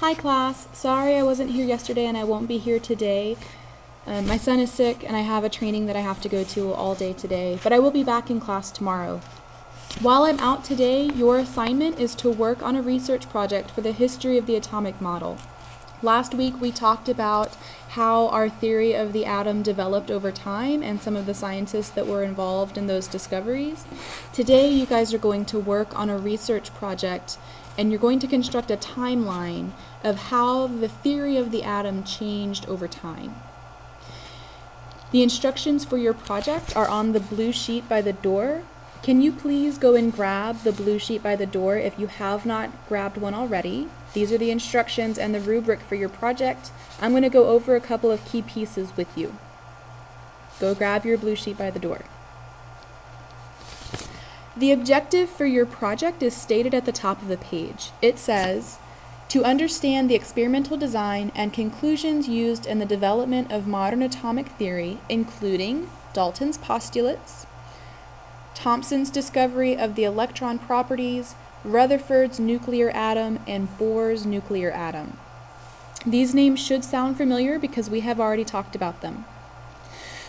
Hi class, sorry I wasn't here yesterday and I won't be here today. My son is sick and I have a training that I have to go to all day today, but I will be back in class tomorrow. While I'm out today, your assignment is to work on a research project for the history of the atomic model. Last week we talked about how our theory of the atom developed over time and some of the scientists that were involved in those discoveries. Today you guys are going to work on a research project and you're going to construct a timeline of how the theory of the atom changed over time. The instructions for your project are on the blue sheet by the door. Can you please go and grab the blue sheet by the door if you have not grabbed one already? These are the instructions and the rubric for your project. I'm going to go over a couple of key pieces with you. Go grab your blue sheet by the door. The objective for your project is stated at the top of the page. It says, to understand the experimental design and conclusions used in the development of modern atomic theory, including Dalton's postulates, Thomson's discovery of the electron properties, Rutherford's nuclear atom, and Bohr's nuclear atom. These names should sound familiar because we have already talked about them.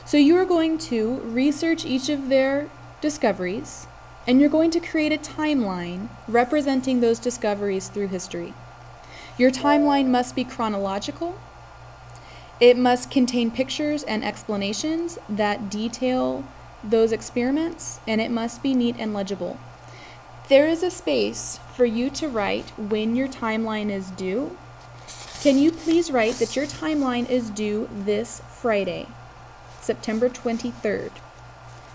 So you are going to research each of their discoveries, and you're going to create a timeline representing those discoveries through history. Your timeline must be chronological. It must contain pictures and explanations that detail those experiments, and it must be neat and legible. There is a space for you to write when your timeline is due. Can you please write that your timeline is due this Friday, September 23rd?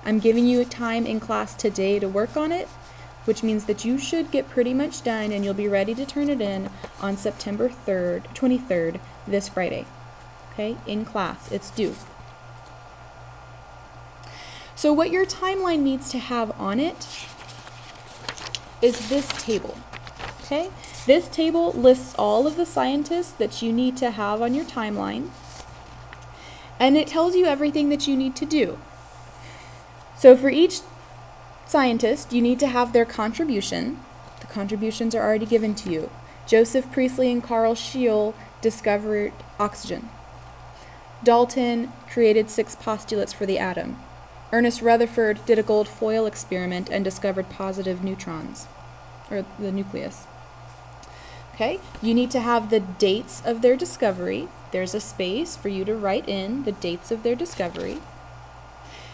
I'm giving you time in class today to work on it, which means that you should get pretty much done and you'll be ready to turn it in on September 23rd, this Friday. Okay, in class, it's due. So what your timeline needs to have on it is this table. Okay, this table lists all of the scientists that you need to have on your timeline, and it tells you everything that you need to do. So for each scientist, you need to have their contribution. The contributions are already given to you. Joseph Priestley and Carl Scheele discovered oxygen. Dalton created 6 postulates for the atom. Ernest Rutherford did a gold foil experiment and discovered positive neutrons, or the nucleus. Okay, you need to have the dates of their discovery. There's a space for you to write in the dates of their discovery.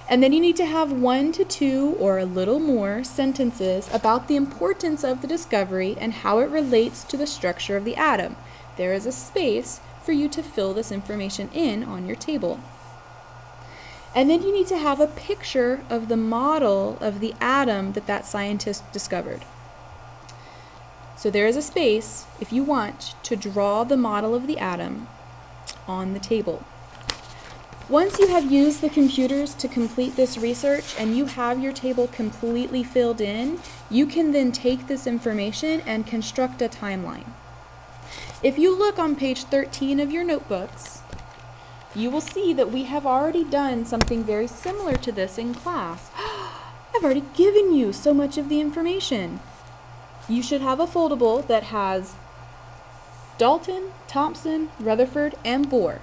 And then you need to have 1 to 2 or a little more sentences about the importance of the discovery and how it relates to the structure of the atom. There is a space for you to fill this information in on your table. And then you need to have a picture of the model of the atom that scientist discovered. So there is a space, if you want, to draw the model of the atom on the table. Once you have used the computers to complete this research and you have your table completely filled in, you can then take this information and construct a timeline. If you look on page 13 of your notebooks, you will see that we have already done something very similar to this in class. I've already given you so much of the information. You should have a foldable that has Dalton, Thomson, Rutherford, and Bohr.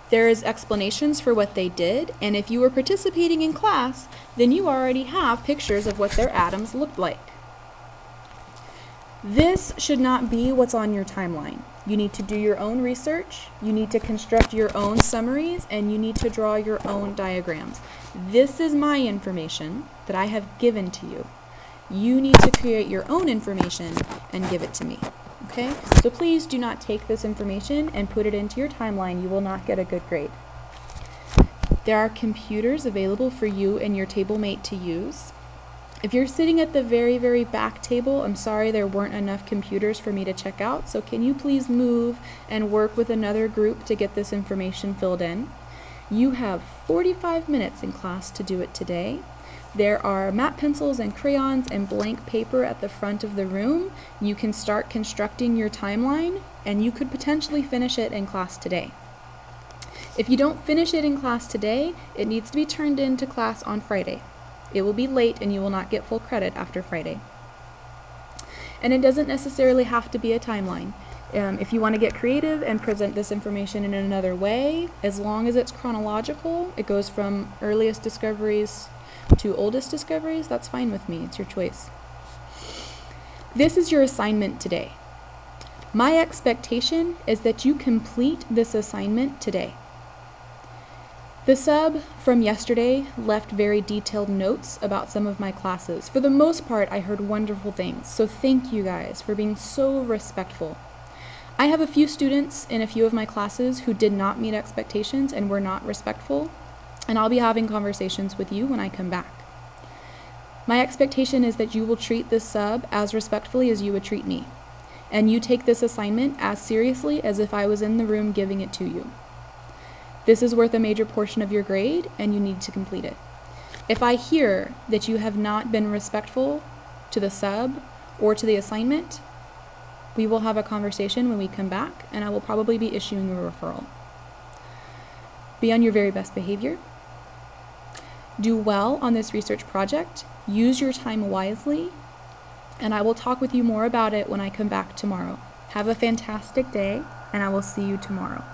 There is explanations for what they did, and if you were participating in class, then you already have pictures of what their atoms looked like. This should not be what's on your timeline. You need to do your own research, you need to construct your own summaries, and you need to draw your own diagrams. This is my information that I have given to you. You need to create your own information and give it to me. Okay? So please do not take this information and put it into your timeline. You will not get a good grade. There are computers available for you and your table mate to use. If you're sitting at the very, very back table, I'm sorry there weren't enough computers for me to check out, so can you please move and work with another group to get this information filled in? You have 45 minutes in class to do it today. There are matte pencils and crayons and blank paper at the front of the room. You can start constructing your timeline, and you could potentially finish it in class today. If you don't finish it in class today, it needs to be turned into class on Friday. It will be late and you will not get full credit after Friday. And it doesn't necessarily have to be a timeline. If you want to get creative and present this information in another way, as long as it's chronological, it goes from earliest discoveries to oldest discoveries, that's fine with me. It's your choice. This is your assignment today. My expectation is that you complete this assignment today. The sub from yesterday left very detailed notes about some of my classes. For the most part, I heard wonderful things, so thank you guys for being so respectful. I have a few students in a few of my classes who did not meet expectations and were not respectful, and I'll be having conversations with you when I come back. My expectation is that you will treat this sub as respectfully as you would treat me, and you take this assignment as seriously as if I was in the room giving it to you. This is worth a major portion of your grade, and you need to complete it. If I hear that you have not been respectful to the sub or to the assignment, we will have a conversation when we come back, and I will probably be issuing a referral. Be on your very best behavior. Do well on this research project. Use your time wisely, and I will talk with you more about it when I come back tomorrow. Have a fantastic day, and I will see you tomorrow.